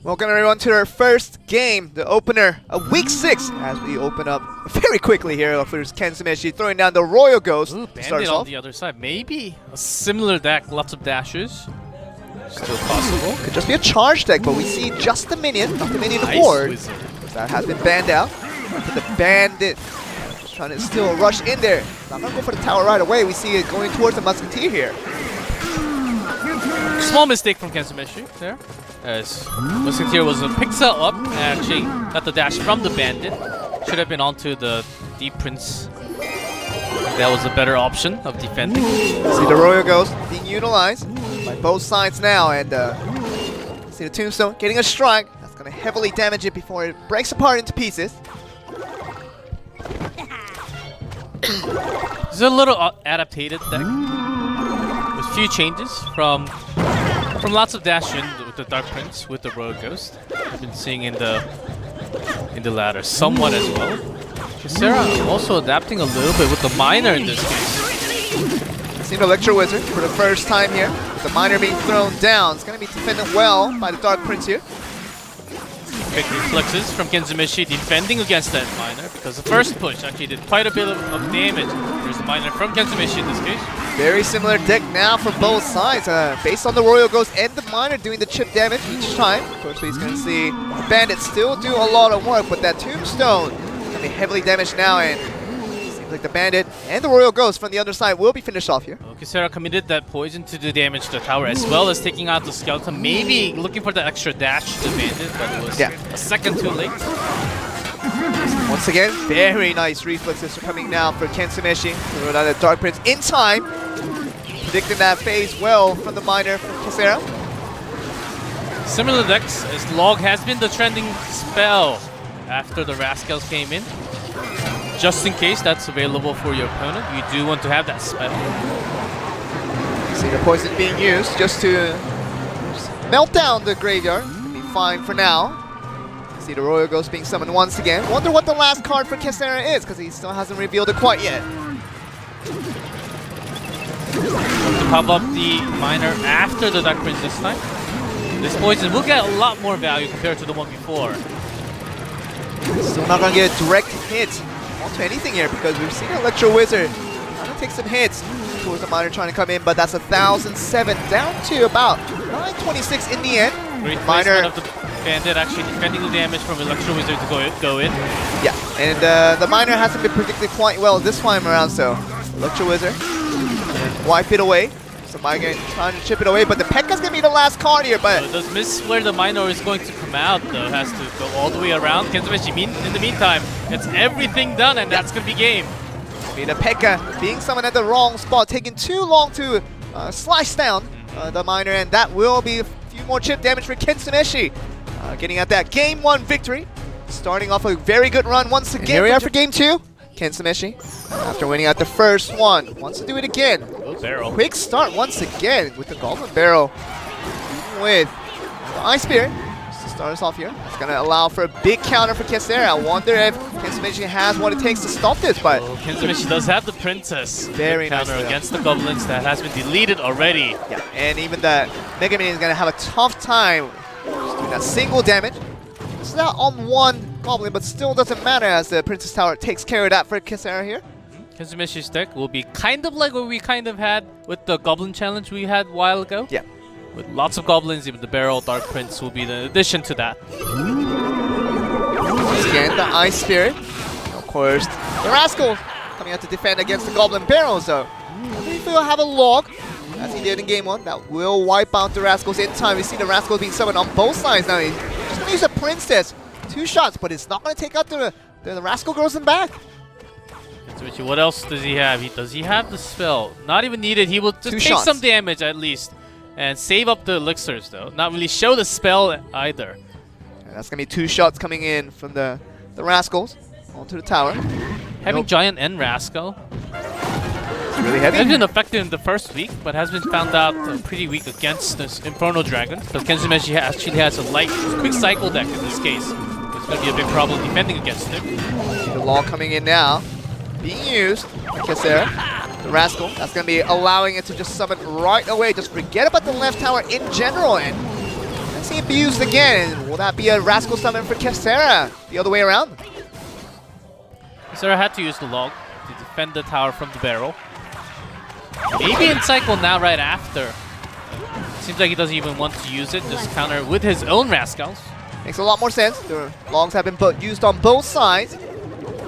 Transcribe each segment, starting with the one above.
Welcome everyone to our first game, the opener of Week 6, as we open up very quickly here for KENTSUMESHI, throwing down the Royal Ghost. Ooh, Bandit on the other side. Maybe a similar deck, lots of dashes. Still possible. Could just be a charge deck, but we see just the minion, not the minion horde. That has been banned out. But the Bandit just trying to still rush in there. Not going to go for the tower right away. We see it going towards the Musketeer here. Small mistake from KENTSUMESHI there, as Musketeer was a pixel up and actually got the dash from the Bandit. Should have been onto the Deep Prince. That was a better option of defending. See the Royal Ghost being utilized by both sides now, and see the Tombstone getting a strike. That's going to heavily damage it before it breaks apart into pieces. It's a little adapted deck with few changes from lots of dash in with the Dark Prince with the Royal Ghost. I've been seeing in the ladder somewhat as well. Quesara also adapting a little bit with the Miner in this case. Seen the Electro Wizard for the first time here, with the Miner being thrown down. It's going to be defended well by the Dark Prince here. Quick reflexes from KENTSUMESHI defending against that Miner, because the first push actually did quite a bit of damage. There's the Miner from KENTSUMESHI in this case. Very similar deck now from both sides, based on the Royal Ghost and the Miner doing the chip damage each time. Of course, he's going to see Bandit still do a lot of work, but that Tombstone is going to be heavily damaged now, and it seems like the Bandit and the Royal Ghost from the other side will be finished off here. Quesara committed that poison to do damage to the tower, as well as taking out the Skeleton, maybe looking for that extra dash to the Bandit, but it was a second too late. Once again, very nice reflexes are coming now for KENTSUMESHI. Throw down the Dark Prince in time. Predicting that phase well from the Miner from Quesara. Similar decks, as Log has been the trending spell after the Rascals came in. Just in case that's available for your opponent, you do want to have that spell. See the poison being used just to melt down the graveyard. It'll be fine for now. See the Royal Ghost being summoned once again. Wonder what the last card for Quesara is, because he still hasn't revealed it quite yet. To pop up the Miner after the Dark Prince this time. This poison will get a lot more value compared to the one before. Still not going to get a direct hit onto anything here, because we've seen Electro Wizard trying to take some hits towards the Miner trying to come in, but that's 1,007 down to about 926 in the end. Great placement of the Bandit actually defending the damage from Electro Wizard to go in. Yeah, and the Miner hasn't been predicted quite well this time around, so Electro Wizard wipe it away. So Miner trying to chip it away, but the P.E.K.K.A.'s going to be the last card here, but... So does miss where the Miner is going to come out, though. Has to go all the way around. KENTSUMESHI, in the meantime, it's everything done, and that's going to be game. The P.E.K.K.A. being summoned at the wrong spot, taking too long to slice down the Miner, and that will be a few more chip damage for KENTSUMESHI. Getting at that Game 1 victory. Starting off a very good run once again. And here we are for Game 2. KENTSUMESHI, after winning out the first one, wants to do it again. Barrel. Quick start once again with the Goblin Barrel. With the Ice Spear. Just to start us off here. It's going to allow for a big counter for Quesara. I wonder if KENTSUMESHI has what it takes to stop this, but... KENTSUMESHI does have the Princess. Very nice counter against the Goblins that has been deleted already. Yeah, and even the Mega Minion is going to have a tough time just doing that single damage. It's not on one Goblin, but still doesn't matter as the Princess Tower takes care of that for Quesara here. KENTSUMESHI's deck will be kind of like what we kind of had with the Goblin Challenge we had a while ago. Yeah. With lots of Goblins, even the Barrel, Dark Prince will be the addition to that. Once again, the Ice Spirit. Of course, the Rascal coming out to defend against the Goblin Barrel, so I think he'll have a log, as he did in Game 1, that will wipe out the Rascals in time. We see the Rascals being summoned on both sides now. He's just going to use a Princess. 2 shots, but it's not going to take out the Rascal Girls in back. KENTSUMESHI, what else does he have? Does he have the spell? Not even needed. He will just take some damage at least. And save up the elixirs though. Not really show the spell either. And that's going to be 2 shots coming in from the Rascals onto the tower. Having Giant and Rascal. It's really heavy. Has been effective in the first week, but has been found out pretty weak against this Inferno Dragon. Because KENTSUMESHI actually has a light, quick cycle deck in this case. It's going to be a big problem defending against it. The Law coming in now. Being used by Quesara. The Rascal. That's going to be allowing it to just summon right away. Just forget about the left tower in general. And see it be used again. Will that be a Rascal summon for Quesara? The other way around? Quesara had to use the log to defend the tower from the barrel. Maybe in cycle now right after. Seems like he doesn't even want to use it, just counter with his own Rascals. Makes a lot more sense. The logs have been used on both sides.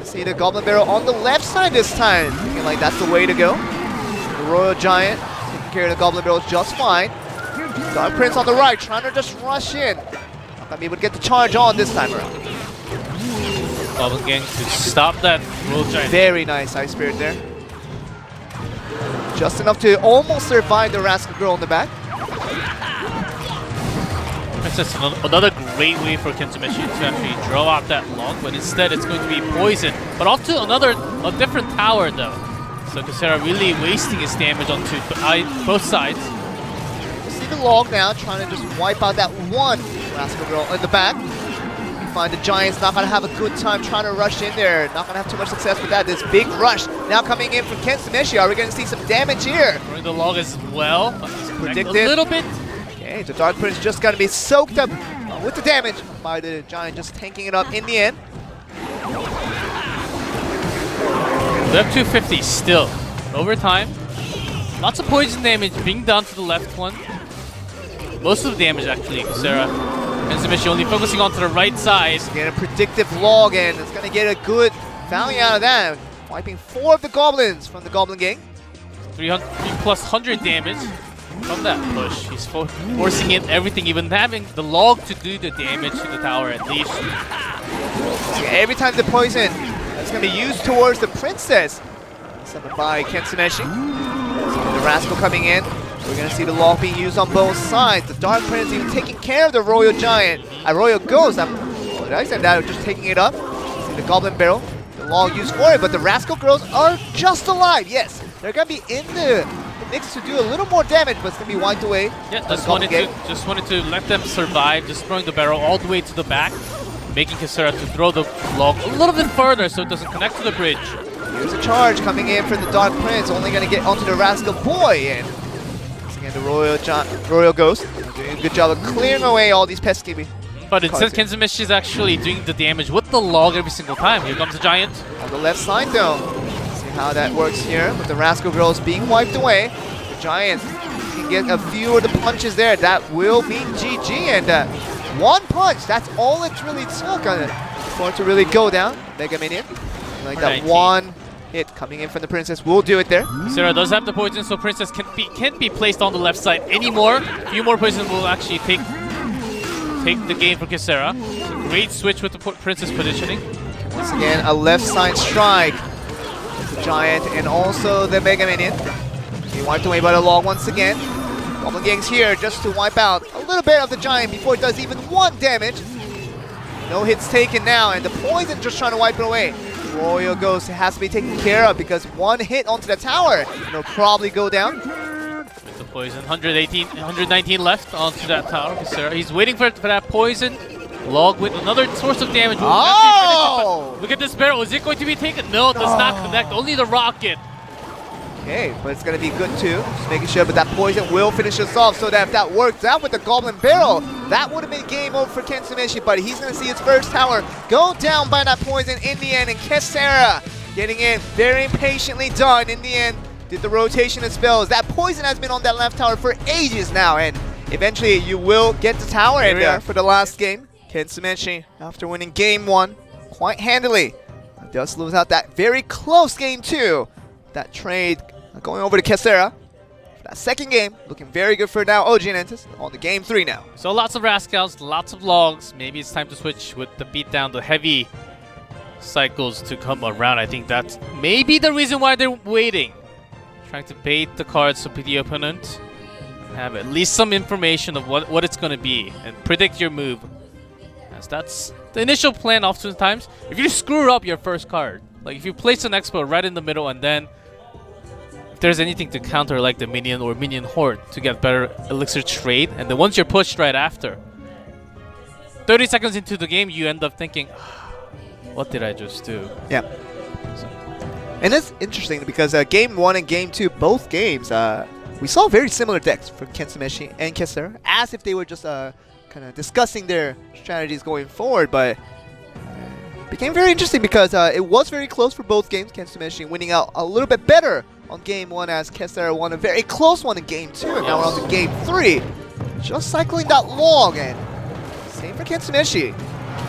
See the Goblin Barrel on the left side this time. Thinking like that's the way to go. The Royal Giant taking care of the Goblin Barrel just fine. Dark Prince on the right, trying to just rush in. Not gonna be able to get the charge on this time around. Goblin Gang to stop that Royal Giant. Very nice Ice Spirit there. Just enough to almost survive the Rascal Girl in the back. That's another great way for KENTSUMESHI to actually draw out that log, but instead it's going to be poison. But off to a different tower though. So Quesara really wasting his damage onto both sides. See the log now, trying to just wipe out that one Rascal Girl in the back. You find the Giants not going to have a good time trying to rush in there. Not going to have too much success with that. This big rush now coming in from KENTSUMESHI. Are we going to see some damage here? Throwing the log as well. Predicted. A little bit. Okay, the Dark Prince just going to be soaked up with the damage by the Giant, just tanking it up in the end. They have 250 still. Over time, lots of poison damage being done to the left one. Most of the damage actually, Quesara. KENTSUMESHI only focusing onto the right side. Get a predictive log and it's going to get a good value out of that. Wiping 4 of the Goblins from the Goblin Gang. 300+ damage from that push. He's forcing in everything, even having the log to do the damage to the tower at least. So every time the poison is going to be used towards the Princess. Summoned by KENTSUMESHI. The Rascal coming in. We're going to see the log being used on both sides. The Dark Prince even taking care of the Royal Giant. Royal Ghost. I said that, just taking it up. See the Goblin Barrel. The log used for it, but the Rascal Girls are just alive. Yes, they're going to be in the mix to do a little more damage, but it's going to be wiped away. Yeah, just wanted to let them survive, just throwing the barrel all the way to the back, making Quesara to throw the log a little bit further so it doesn't connect to the bridge. Here's a charge coming in for the Dark Prince, only going to get onto the Rascal Boy. And once again, the Royal Ghost doing a good job of clearing away all these pesky. But instead, KENTSUMESHI is actually doing the damage with the log every single time. Here comes the Giant. On the left side though. See how that works here with the Rascal Girls being wiped away. The Giant can get a few of the punches there. That will be GG. And one punch, that's all it really took for it to really go down. Mega Minion. Like that 19. one hit coming in from the Princess will do it there. Quesara does have the poison, so Princess can't be placed on the left side anymore. A few more poison will actually take the game for Quesara. Great switch with the Princess positioning. Once again, a left side strike. The Giant and also the Mega Minion. He wiped away by the log once again. Goblin Gang's here just to wipe out a little bit of the Giant before it does even 1 damage. No hits taken now, and the poison just trying to wipe it away. Royal Ghost has to be taken care of because 1 hit onto the tower and it'll probably go down. With the poison, 119 left onto that tower. Quesara, he's waiting for that poison. Log with another source of damage. Oh! Look at this barrel. Is it going to be taken? No, it does not connect. Only the rocket. Okay, but it's going to be good too. Just making sure, but that poison will finish us off so that if that works out with the Goblin Barrel, that would have been game over for KENTSUMESHI, but he's going to see his first tower go down by that poison in the end, and Quesara getting in very patiently done in the end. Did the rotation of spells. That poison has been on that left tower for ages now, and eventually you will get the tower in there for the last game. KENTSUMESHI, after winning game 1 quite handily, does lose out that very close game 2. That trade going over to Quesara. That second game looking very good for now OGN ENTUS on the game 3 now. So lots of Rascals, lots of logs. Maybe it's time to switch with the beat down, the heavy cycles to come around. I think that's maybe the reason why they're waiting. Trying to bait the cards so the opponent have at least some information of what it's going to be and predict your move. As that's the initial plan oftentimes. If you screw up your first card, like if you place an Expo right in the middle and then if there's anything to counter like the minion or minion horde to get better elixir trade, and then once you're pushed right after, 30 seconds into the game you end up thinking, what did I just do? Yeah. And it's interesting because game 1 and game 2, both games, we saw very similar decks from KENTSUMESHI and Quesara, as if they were just kind of discussing their strategies going forward, but became very interesting because it was very close for both games. KENTSUMESHI winning out a little bit better on game 1 as Quesara won a very close one in game 2, and now we're on to game 3. Just cycling that log, and same for KENTSUMESHI.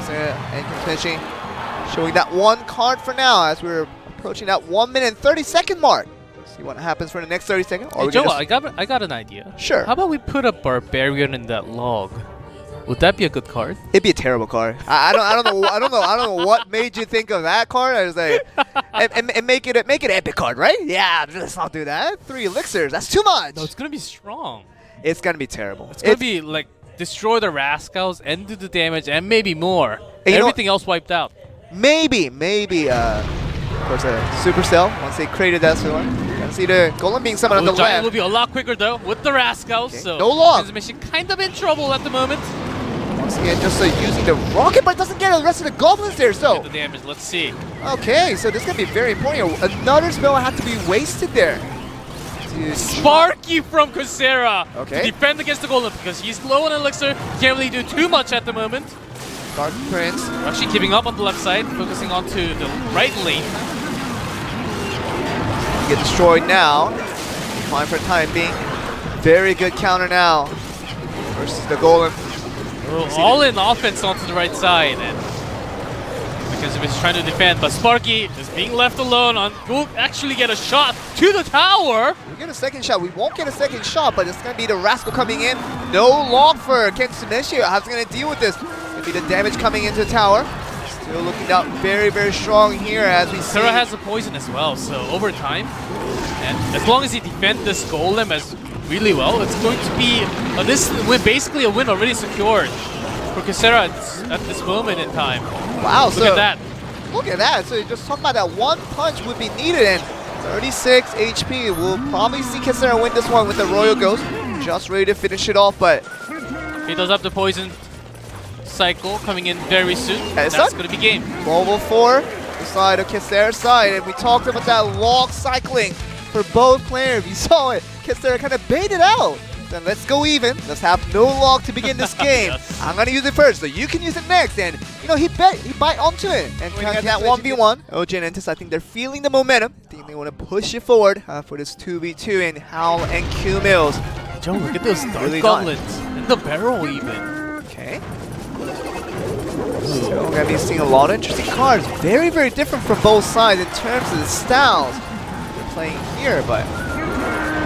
And KENTSUMESHI showing that one card for now as we're approaching that 1 minute and 30-second mark. See what happens for the next 30 seconds. Hey, Joe, I got an idea. Sure. How about we put a barbarian in that log? Would that be a good card? It'd be a terrible card. I don't know what made you think of that card. I was like, and make it epic card, right? Yeah, let's not do that. 3 elixirs, that's too much. No, it's gonna be strong. It's gonna be terrible. It's gonna be like destroy the Rascals and do the damage and maybe more. And everything else wiped out. Maybe, of course, Supercell once they created that one. You can see the Golem being summoned on the left. It will be a lot quicker though with the Rascals. Okay. So No log. KENTSUMESHI kind of in trouble at the moment. Once again, just using the rocket, but doesn't get the rest of the goblins there. So Get the damage. Let's see. okay, so this is gonna be very important. Another spell had to be wasted there. Sparky from Quesara Okay. to defend against the Golem because he's low on elixir. Can't really do too much at the moment. Dark Prince. We're actually giving up on the left side, focusing onto the right lane. Get destroyed now. Fine for the time being. Very good counter now versus the Golem. All in offense onto the right side, and because he's trying to defend, but Sparky is being left alone. Will actually get a shot to the tower. We get a second shot. We won't get a second shot, but it's gonna be the Rascal coming in. No log for KENTSUMESHI. How's he gonna deal with this? Gonna be the damage coming into the tower. Still looking out very, very strong here as we see. Sarah has the poison as well, so over time, and as long as he defends this Golem as really well, it's going to be basically a win already secured for Quesara at this moment in time. Wow, Look at that. Look at that. So you're just talking about that one punch would be needed, and 36 HP. We'll probably see Quesara win this one with the Royal Ghost. Just ready to finish it off, but he does have the poison cycle coming in very soon. That's going to be game. Mobile 4, the side of Quesara's side, and we talked about that log cycling for both players. You saw it. Quesara kind of baited out. Then let's go even. Let's have no log to begin this game. Yes. I'm gonna use it first, so you can use it next. And you know he bite onto it and catch that 1v1. OGN ENTUS, I think they're feeling the momentum. I think they want to push it forward for this 2v2 in HAUL and QMills. Joe, look at those dark Really goblins in the barrel even. Okay. So we're gonna be seeing a lot of interesting cards. Very, very different from both sides in terms of the styles they're playing here. But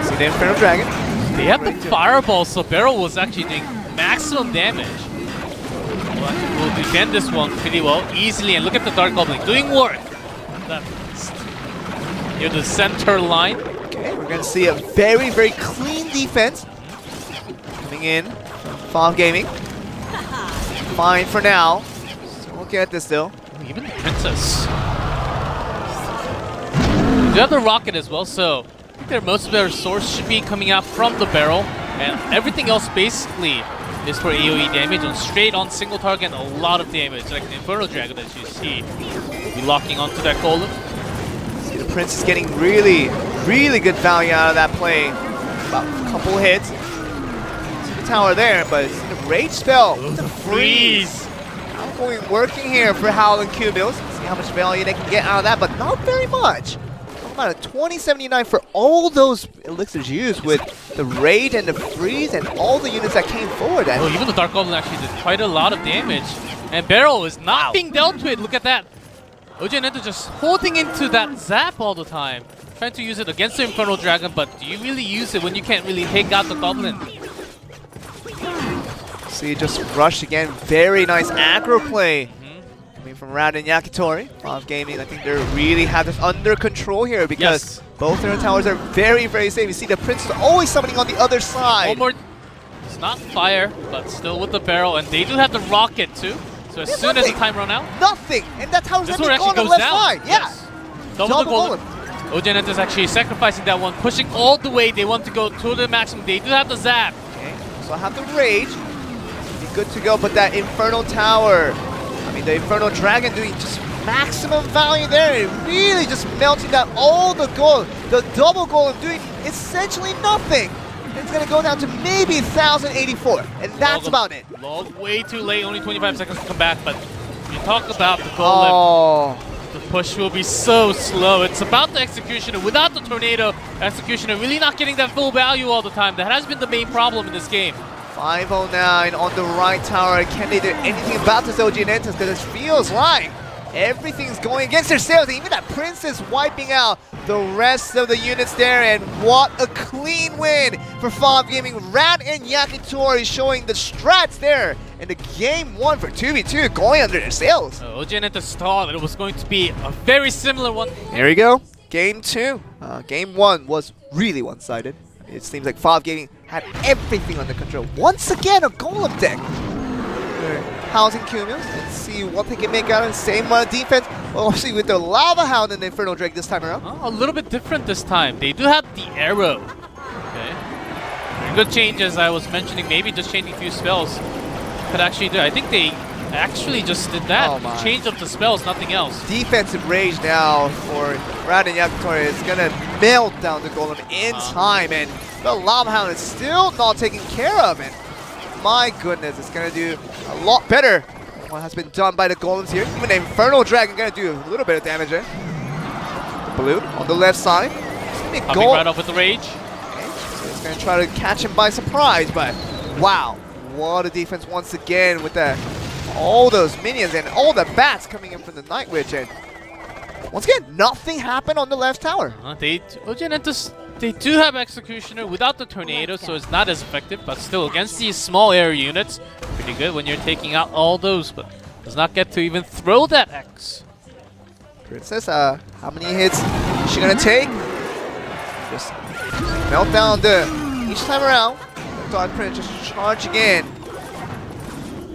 see the Infernal Dragon. They have the fireball, so Barrel was actually doing maximum damage. We'll defend this one pretty well, easily, and look at the Dark Goblin doing work. Near the center line. Okay, we're gonna see a very, very clean defense coming in from FAV Gaming. Fine for now. So we'll get this though. Even the Princess. They have the rocket as well, so I think most of their source should be coming out from the barrel, and everything else basically is for AoE damage and straight on single target and a lot of damage, like the Infernal Dragon as you see. Be locking onto that Golem. See the Prince is getting really, really good value out of that play. About a couple hits. See the tower there, but it's the Rage spell. The freeze! Outgoing working here for HAUL and QMills. See how much value they can get out of that, but not very much. About a 2079 for all those elixirs used with the Raid and the Freeze and all the units that came forward. And even the Dark Goblin actually did quite a lot of damage. And Barrel is not being dealt with. Look at that. OGN ENTUS just holding into that zap all the time. Trying to use it against the Infernal Dragon, but do you really use it when you can't really take out the Goblin? see, just rush again. Very nice aggro play. From RAD+Yakitori, FAV Gaming, I think they really have this under control here because both their towers are very, very safe. You see the Prince is always summoning on the other side. One more. It's not fire, but still with the barrel, and they do have the rocket too. So as soon as the time runs out, nothing, and that tower's this going one to actually go on goes the left down. side. Yes. Double the golem. OGN ENTUS actually sacrificing that one, pushing all the way. They want to go to the maximum. They do have the zap. Okay, so I have the Rage. Be good to go, but that Infernal Tower. I mean, the Infernal Dragon doing just maximum value there, and really just melting down all the gold. The double golem doing essentially nothing. it's going to go down to maybe 1,084, and that's about it. Log way too late, only 25 seconds to come back, but you talk about the golem. Oh. The push will be so slow. It's about the executioner. Without the tornado, executioner really not getting that full value all the time. That has been the main problem in this game. 509 on the right tower. Can they do anything about this OGN ENTUS? Because it feels like everything's going against their sails. Even that Prince is wiping out the rest of the units there. And what a clean win for FAV Gaming. RAD and Yakitori showing the strats there in the game 1 for 2v2, going under their sails. OGN ENTUS thought that it was going to be a very similar one. There we go. Game 2. Game 1 was really one-sided. It seems like FAV Gaming had everything under control. Once again, a golem deck. They're housing QMills and see what they can make out of the same defense. Well, obviously with the Lava Hound and the Inferno Drake this time around. A little bit different this time. They do have the arrow. Okay. Very good change, as I was mentioning. Maybe just changing a few spells could actually do. I think they actually just did that. Oh, change up the spells, nothing else. Defensive rage now for RAD and Yakitori is going to melt down the golem in time, and the Lava Hound is still not taken care of it. My goodness, it's going to do a lot better than what has been done by the golems here. Even the Inferno Dragon going to do a little bit of damage there. The balloon on the left side. Coming right off with the rage. Okay, so it's going to try to catch him by surprise, but wow, what a defense once again with all those minions and all the bats coming in from the Night Witch. And once again, nothing happened on the left tower. OGN ENTUS, they do have Executioner without the Tornado, so it's not as effective, but still against these small air units, pretty good when you're taking out all those, but does not get to even throw that X. Princess, how many hits is she gonna take? Just melt down each time around. The Dark Prince just charging in.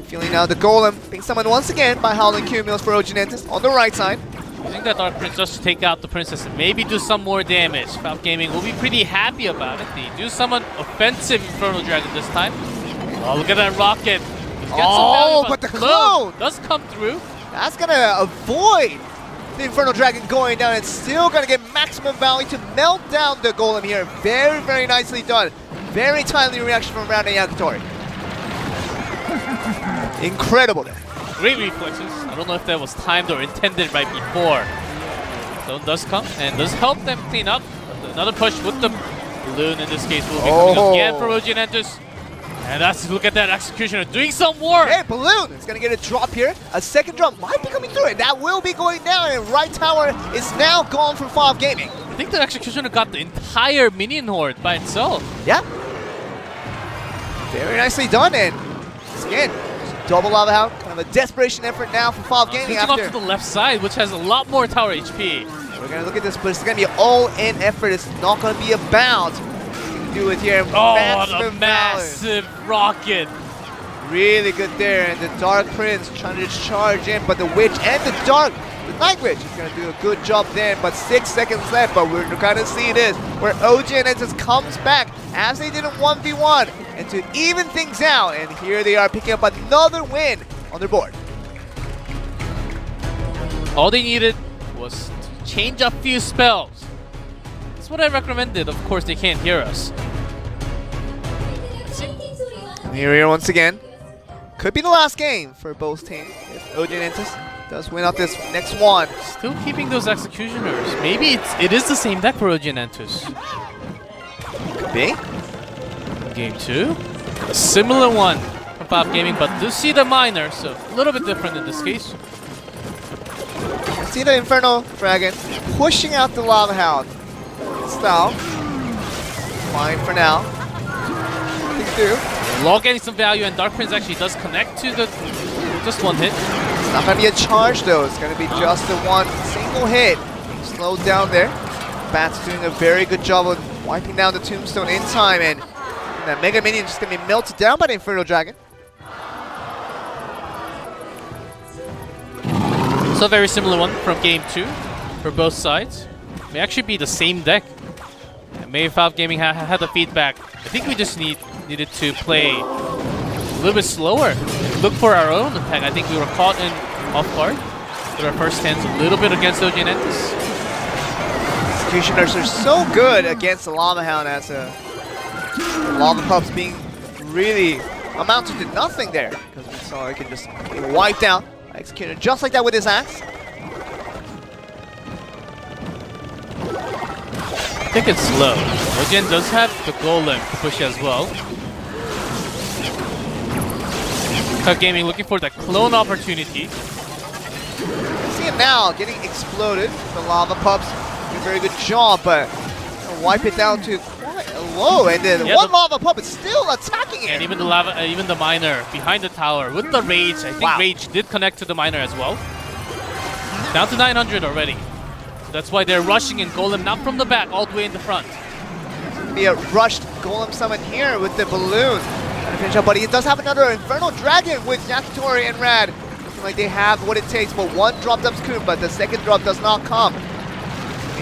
Feeling now the golem being summoned once again by HAUL+QMills for OGN ENTUS on the right side. Using that Dark Prince just to take out the Princess and maybe do some more damage. FAV Gaming will be pretty happy about it. They do summon offensive Inferno Dragon this time. Oh, look at that rocket. Oh, but the clone does come through. That's gonna avoid the Inferno Dragon going down. It's still gonna get maximum value to melt down the golem here. Very, very nicely done. Very timely reaction from RAD and Yakitori. Incredible there. Great reflexes. I don't know if that was timed or intended right before. Zone does come and does help them clean up. Another push with the balloon in this case will be coming again for OGN ENTUS. And look at that Executioner doing some work. Hey, balloon! It's gonna get a drop here. A second drop might be coming through it. That will be going down, and right tower is now gone from FAV Gaming. I think the Executioner got the entire minion horde by itself. Yeah. Very nicely done, and again, double Lava Hound. Kind of a desperation effort now for FAV Gaming after. Off to the left side, which has a lot more tower HP. We're gonna look at this, but it's gonna be all-in effort. It's not gonna be about do it here. Oh, the massive rocket. Really good there, and the Dark Prince trying to just charge in, but the Witch and the Night Witch is going to do a good job then, but 6 seconds left, but we're going to see this, where OGN ENTUS comes back, as they did in 1v1, and to even things out, and here they are picking up another win on their board. All they needed was to change up a few spells. That's what I recommended. Of course, they can't hear us. And here we are once again. Could be the last game for both teams if OGN ENTUS does win out this next one. Still keeping those Executioners. Maybe it is the same deck for OGN ENTUS. Could be. Game 2. A similar one from FAV Gaming, but do see the minor, so a little bit different in this case. See the Inferno Dragon pushing out the Lava Hound. Style. Fine for now. Nothing to do. Law getting some value, and Dark Prince actually does connect to the just one hit. It's not going to be a charge though. It's going to be just the one single hit. Slowed down there. Bat's doing a very good job of wiping down the Tombstone in time, and that Mega Minion just going to be melted down by the Inferno Dragon. So a very similar one from Game 2 for both sides. May actually be the same deck. And maybe FAV Gaming had the feedback. I think we just needed to play a little bit slower. Look for our own attack. I think we were caught in off guard with our first stands a little bit against OGN ENTUS. Executioners are so good against the Lava Hound as a Lava Pups being really amounted to nothing there, because we saw it can just get wiped out. Executed just like that with his axe. I think it's slow. OGN does have the golem to push as well. Cut Gaming looking for that clone opportunity. See it now, getting exploded. The Lava Pups do a very good job, but wipe it down to quite low, and then one Lava Pup is still attacking it. And even the lava, even the miner behind the tower with the rage. I think rage did connect to the miner as well. Down to 900 already. So that's why they're rushing in Golem, not from the back, all the way in the front. Be a rushed Golem summon here with the balloon. Trying to finish up, but he does have another Infernal Dragon with Yakitori and Rad. Looking like they have what it takes for one dropped up scoop, but the second drop does not come.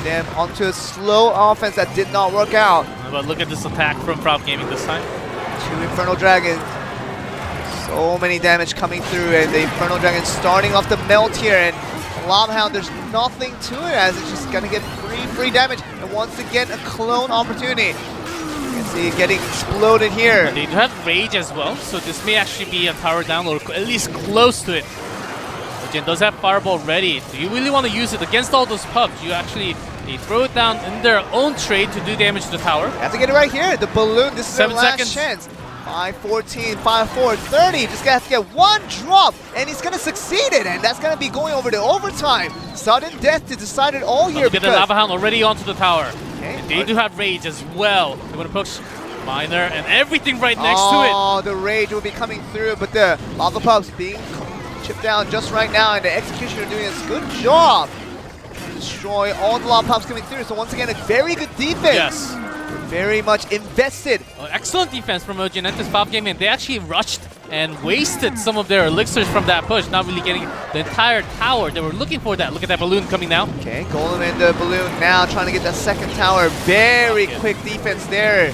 Them onto a slow offense that did not work out. But look at this attack from FAV Gaming this time. 2 Infernal Dragons. So many damage coming through, and the Infernal Dragon starting off the melt here, and Lava Hound, there's nothing to it as it's just gonna get free damage. And once again, a clone opportunity. You can see it getting exploded here. They do have rage as well, so this may actually be a tower down or at least close to it. OGN does have Fireball ready. Do you really want to use it against all those pups? They throw it down in their own trade to do damage to the tower. You have to get it right here. The balloon, this is their 7 last seconds. chance. 5-14, 5-4, 30. Just gonna have to get one drop, and he's gonna succeed it, and that's gonna be going over to overtime. Sudden death to decide it all here. Look at the Lava Hound already onto the tower. Okay. And they do have rage as well. They want to push miner and everything right next to it. Oh, the rage will be coming through, but the Lava Pups being chipped down just right now, and the executioner doing a good job. Destroy all the Lava Pups coming through. So once again, a very good defense. Yes. Very much invested. Excellent defense from OGN ENTUS FAV Gaming. They actually rushed and wasted some of their elixirs from that push, not really getting the entire tower. They were looking for that. Look at that balloon coming now. Okay, Golem and the balloon now trying to get that second tower. Very quick defense there.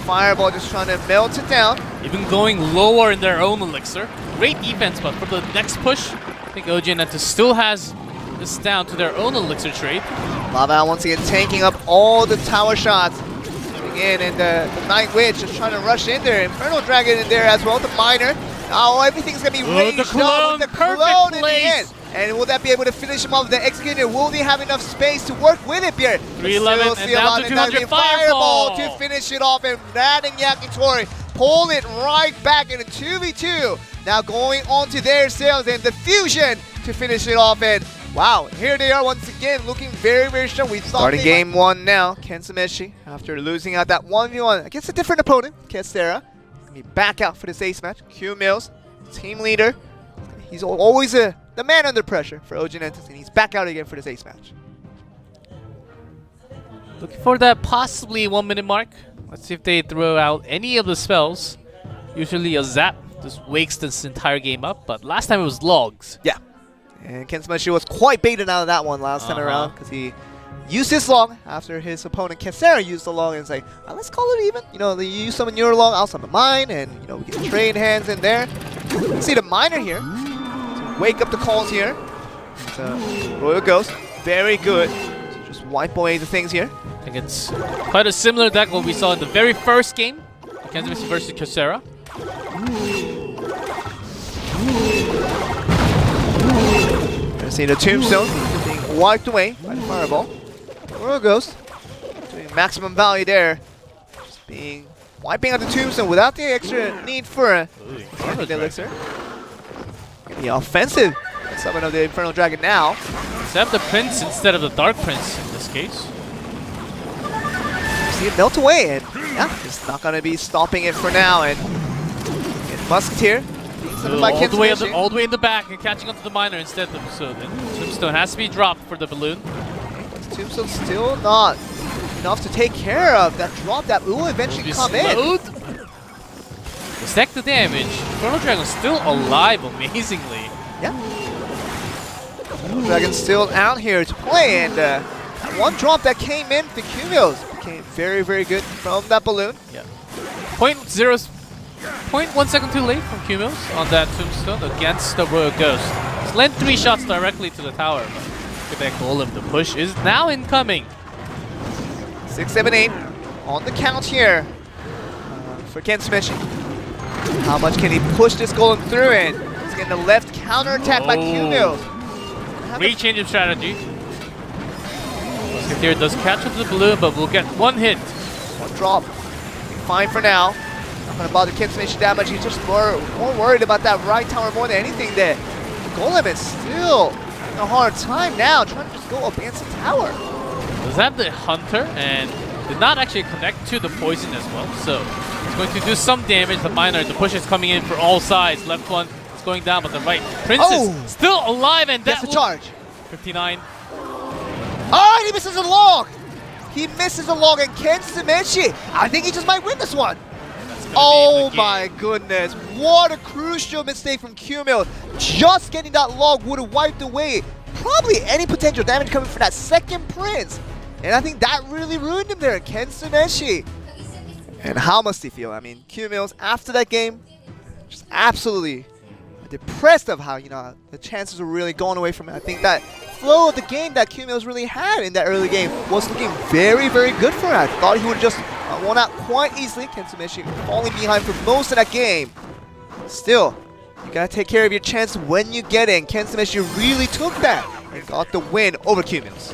Fireball just trying to melt it down. Even going lower in their own elixir. Great defense, but for the next push, I think OGN ENTUS still has this down to their own elixir trade. Lava once again tanking up all the tower shots. In, and the Night Witch just trying to rush in there. Infernal Dragon in there as well, the miner. Oh, everything's going to be raged up with the clone in the end. And will that be able to finish him off? The Executioner, will they have enough space to work with it here? 311 and down to 200 Fireball to finish it off, and Rad and Yakitori pull it right back in a 2v2. Now going on to their sails and the fusion to finish it off. And wow, here they are once again, looking very strong. We thought starting game 1 now. KENTSUMESHI, after losing out that 1v1 against a different opponent, Quesara, gonna be back out for this ace match. QMills, team leader. He's always the man under pressure for OGN ENTUS, and he's back out again for this ace match. Looking for that possibly 1 minute mark. Let's see if they throw out any of the spells. Usually a zap just wakes this entire game up, but last time it was logs. Yeah. And KENTSUMESHI was quite baited out of that one last time around, because he used his log after his opponent Quesara used the log, and it's like, let's call it even. You know, you summon your log, I'll summon mine, and you know, we can trade hands in there. See the miner here to wake up the calls here. It's a Royal Ghost, very good. So just wipe away the things here. I think it's quite a similar deck what we saw in the very first game, KENTSUMESHI versus Quesara. See the tombstone being wiped away by the fireball. Royal Ghost doing maximum value there. Just wiping out the tombstone without the extra need for a elixir. The offensive summon of the Infernal Dragon now. Let's have the Prince instead of the Dark Prince in this case. See it melt away, and yeah, it's not gonna be stopping it for now. And Musketeer. All the way in the back and catching up to the miner instead. So the Tombstone has to be dropped for the balloon. Okay, Tombstone still not enough to take care of that drop that will eventually come in. Stack the damage. Infernal Dragon's still alive, amazingly. Yeah. Infernal Dragon's still out here to play, and one drop that came in for QMills became very good from that balloon. Yeah. 0.1 second too late from QMills on that Tombstone against the Royal Ghost. It's lent 3 shots directly to the tower, but look at that Golem. The push is now incoming. 6, 7, 8 on the count here. for KENTSUMESHI. How much can he push this golem through it? He's getting the left counter attack by QMills. Great change of strategy. Musketeer does catch up the balloon, but we'll get one hit. One drop. Fine for now. Not gonna bother KENTSUMESHI that much. He's just more worried about that right tower more than anything there. The golem is still having a hard time now, trying to just go up against the tower. Does have the hunter and did not actually connect to the poison as well, so it's going to do some damage. The miner, the push is coming in for all sides. Left one is going down, but the right Prince is still alive, and that's the charge. 59. Oh, and he misses a log. He misses a log, and KENTSUMESHI, I think he just might win this one. Oh my goodness, what a crucial mistake from QMills. Just getting that log would have wiped away probably any potential damage coming from that second Prince. And I think that really ruined him there, KENTSUMESHI. And how must he feel? I mean, QMills after that game, just absolutely depressed of how, you know, the chances were really going away from it. I think that flow of the game that QMills really had in that early game was looking very, very good for him. I thought he would just won out quite easily. KENTSUMESHI falling behind for most of that game. Still, you gotta take care of your chance when you get in. KENTSUMESHI really took that and got the win over QMills.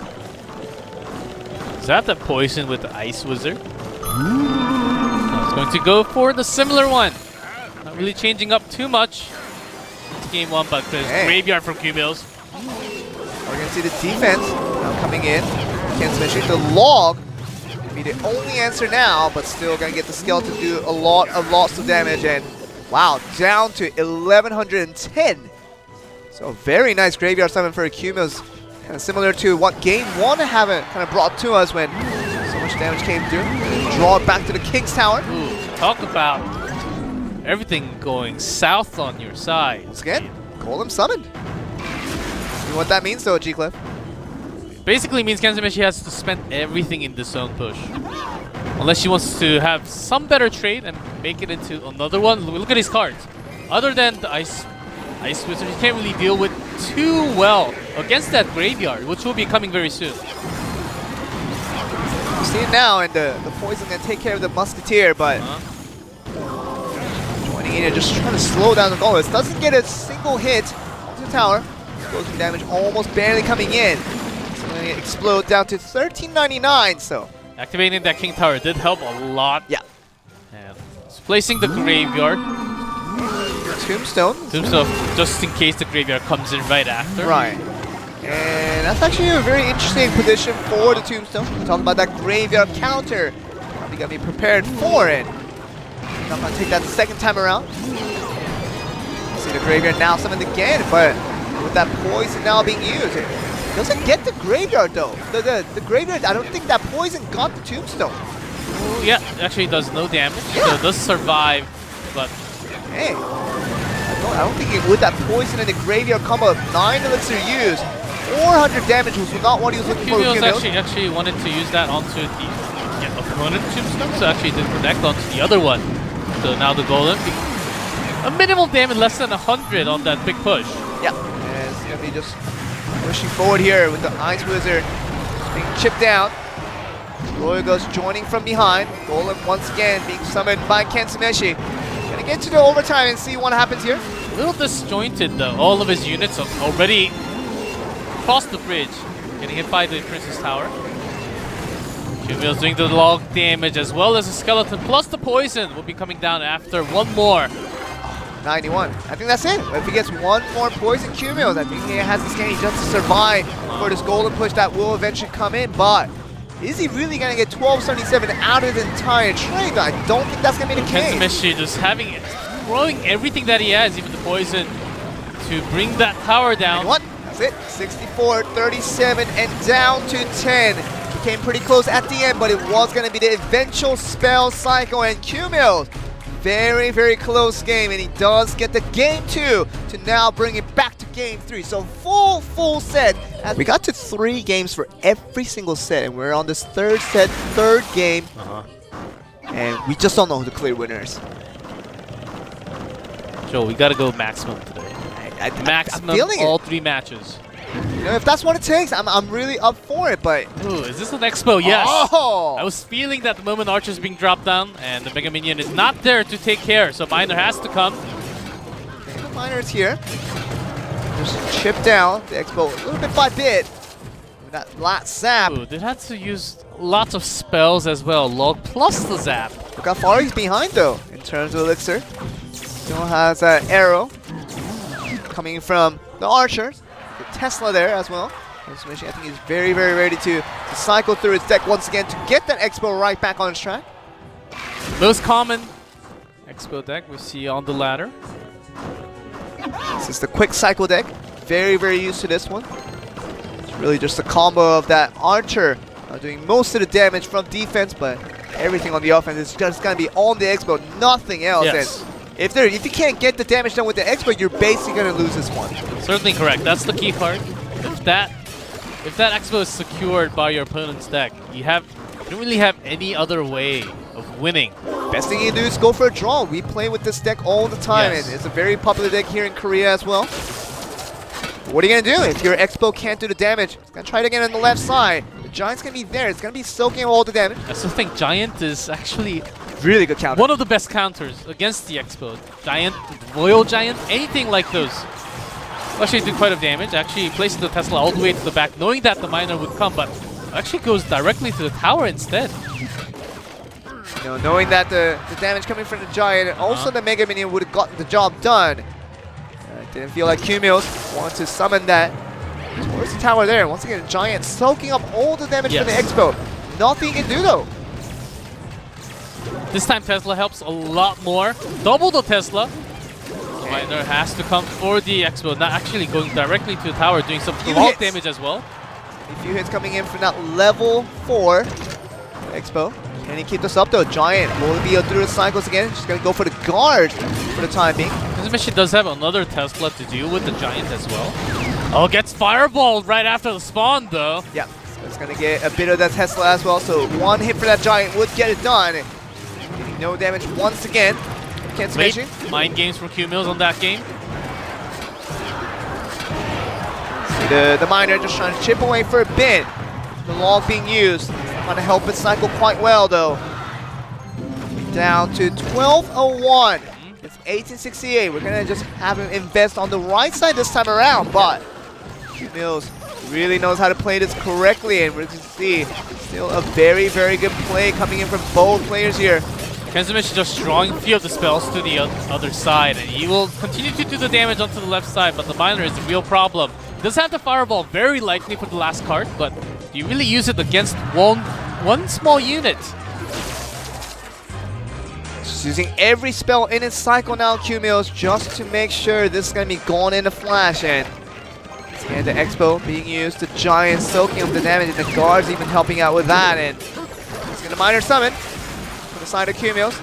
Is that the poison with the Ice Wizard? It's going to go for the similar one. Not really changing up too much. It's game one, but there's graveyard from QMills. We're gonna see the defense now coming in. KENTSUMESHI, the log will be the only answer now, but still gonna get the skeleton to do a lot of loss of damage, and wow, down to 1110. So very nice graveyard summon for QMills. Kind of similar to what game one haven't kind of brought to us when so much damage came through. Draw it back to the King's Tower. Ooh, talk about everything going south on your side. Once again, Golem summoned. See what that means though, G-Cliff. Basically means KENTSUMESHI has to spend everything in the zone push. Unless she wants to have some better trade and make it into another one. Look at his cards. Other than the Ice Wizard, he can't really deal with too well against that graveyard, which will be coming very soon. You see it now, and the poison gonna take care of the Musketeer, but joining in here, just trying to slow down the Golem. Doesn't get a single hit onto the tower. Explosion damage almost barely coming in. It's gonna explode down to 1399. So activating that King Tower did help a lot. Yeah. And it's placing the graveyard. Tombstone, just in case the graveyard comes in right after. Right. And that's actually a very interesting position for the Tombstone. We're talking about that graveyard counter. Probably gotta be prepared for it. Not gonna take that the second time around. See the graveyard now summoned again, but with that poison now being used, it doesn't get the graveyard though. The graveyard, I don't think that poison got the Tombstone. Ooh, yeah, actually does no damage, so it does survive, but hey. I don't think with that poison and the graveyard combo, 9 elixir used, 400 damage was not what he was looking for. QMills actually wanted to use that onto the opponent Tombstone, so actually didn't connect onto the other one. So now the Golem, a minimal damage, less than 100 on that big push. Yeah, and it's gonna be just pushing forward here with the Ice Wizard being chipped down. Royale goes joining from behind. Golem once again being summoned by KENTSUMESHI. Gonna get to the overtime and see what happens here. A little disjointed though. All of his units have already crossed the bridge, getting hit by the Princess Tower. QMills doing the log damage as well as the skeleton, plus the poison will be coming down after one more. 91. I think that's it. If he gets one more poison QMills, I think he has the scanning just to survive for this golden push that will eventually come in. But is he really going to get 1277 out of the entire trade? I don't think that's going to be the case. KENTSUMESHI just having it, throwing everything that he has, even the poison, to bring that tower down. 91. That's it. 64, 37, and down to 10. He came pretty close at the end, but it was going to be the eventual spell cycle. And QMills, very, very close game, and he does get the game 2 to now bring it back to game 3. So full set. As we got to 3 games for every single set, and we're on this third set, third game, and we just don't know who the clear winner is. Joe, we got to go maximum today. Maximum all 3 matches. know, if that's what it takes, I'm really up for it, but... Ooh, is this an Expo? Yes! Oh! I was feeling that the moment Archer is being dropped down and the Mega Minion is not there to take care, so Miner has to come. Okay, the Miner is here. Just chip down the Expo a little bit by bit. With that last zap. Ooh, they had to use lots of spells as well, log plus the zap. Look how far he's behind though, in terms of Elixir. Still has an arrow coming from the Archers. The Tesla there as well. KENTSUMESHI, I think he's very, very ready to cycle through his deck once again to get that Expo right back on his track. Most common Expo deck we see on the ladder. This is the quick cycle deck. Very, very used to this one. It's really just a combo of that Archer doing most of the damage from defense, but everything on the offense is just going to be on the Expo, nothing else. Yes. And if you can't get the damage done with the Expo, you're basically going to lose this one. Certainly correct. That's the key part. If that Expo is secured by your opponent's deck, you don't really have any other way of winning. Best thing you can do is go for a draw. We play with this deck all the time, Yes. and it's a very popular deck here in Korea as well. What are you going to do if your Expo can't do the damage? It's going to try it again on the left side. The Giant's going to be there. It's going to be soaking up all the damage. I still think Giant is actually Really good counter. one of the best counters against the Expo. Giant, Royal Giant, anything like those. Actually do quite a damage. Actually places the Tesla all the way to the back, knowing that the Miner would come, but actually goes directly to the tower instead. You know, knowing that the damage coming from the Giant and also the Mega Minion would have gotten the job done. Didn't feel like QMills wanted to summon that towards the tower there. Once again, the Giant soaking up all the damage from the Expo. Nothing he can do though. This time Tesla helps a lot more. Double the Tesla. Miner has to come for the Expo, not actually going directly to the tower, doing some log damage as well. A few hits coming in from that level 4 Expo. Can he keep this up though? Giant will be through the cycles again. Just gonna go for the guard for the time being. KENTSUMESHI does have another Tesla to deal with the Giant as well. Oh, gets fireballed right after the spawn though. Yeah, so it's gonna get a bit of that Tesla as well. So one hit for that Giant would get it done. Getting no damage once again. KENTSUMESHI. Mind games from QMills on that game. See the Miner just trying to chip away for a bit. The log being used. Trying to help it cycle quite well though. Down to 1201. It's 1868. We're gonna just have him invest on the right side this time around, but QMills really knows how to play this correctly, and we're going to see still a very, very good play coming in from both players here. KENTSUMESHI just drawing a few of the spells to the other side, and he will continue to do the damage onto the left side, but the Miner is a real problem. Does have the Fireball very likely for the last card, but do you really use it against one small unit? Just using every spell in its cycle now, QMills, just to make sure this is going to be gone in a flash. And the Expo being used, the Giant soaking up the damage, and the guards even helping out with that. And it's going to Miner summon for the side of QMills.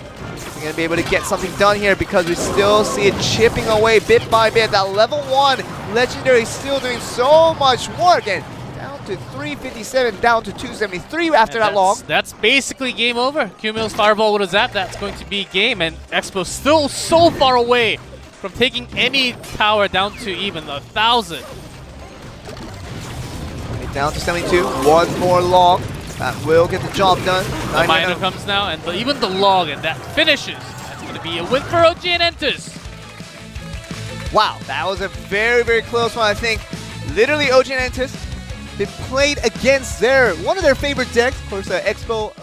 We're going to be able to get something done here because we still see it chipping away bit by bit. That level 1 Legendary is still doing so much work. And down to 357, down to 273 after that long. That's basically game over. QMills Fireball with a zap, that's going to be game. And Expo still so far away from taking any tower down to even 1,000. Down to 72, one more log. That will get the job done. The Miner comes now, and even the log, and that finishes. That's going to be a win for OGN ENTUS. Wow, that was a very, very close one, I think. Literally, OGN ENTUS been played against one of their favorite decks, of course, Expo.